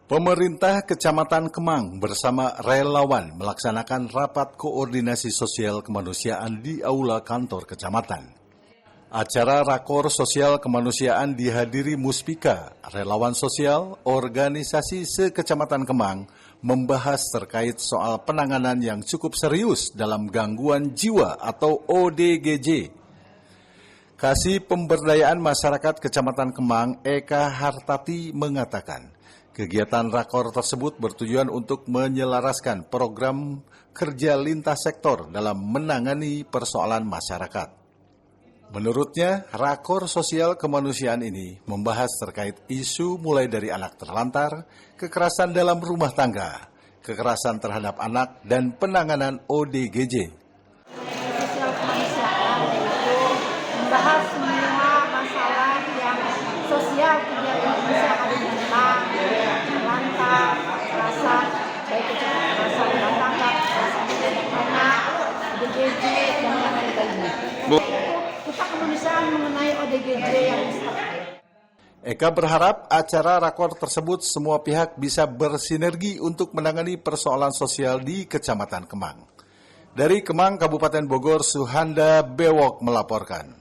Pemerintah Kecamatan Kemang bersama relawan melaksanakan rapat koordinasi sosial kemanusiaan di Aula Kantor Kecamatan. Acara Rakor Sosial Kemanusiaan dihadiri Muspika, relawan sosial, organisasi se-Kecamatan Kemang, membahas terkait soal penanganan yang cukup serius dalam gangguan jiwa atau ODGJ. Kasih Pemberdayaan Masyarakat Kecamatan Kemang, Eka Hartati mengatakan, kegiatan rakor tersebut bertujuan untuk menyelaraskan program kerja lintas sektor dalam menangani persoalan masyarakat. Menurutnya, rakor sosial kemanusiaan ini membahas terkait isu mulai dari anak terlantar, kekerasan dalam rumah tangga, kekerasan terhadap anak, dan penanganan ODGJ. Sosial kemanusiaan yaitu membahas semua masalah yang sosial kegiatan bisa ada di tentang terlantar, kekerasan, baik itu kekerasan rumah tangga, kekerasan anak, ODGJ, dan yang lain-lainnya. Kita kemanusiaan mengenai ODGJ yang Eka berharap acara rakor tersebut semua pihak bisa bersinergi untuk menangani persoalan sosial di Kecamatan Kemang. Dari Kemang, Kabupaten Bogor, Suhanda Bewok melaporkan.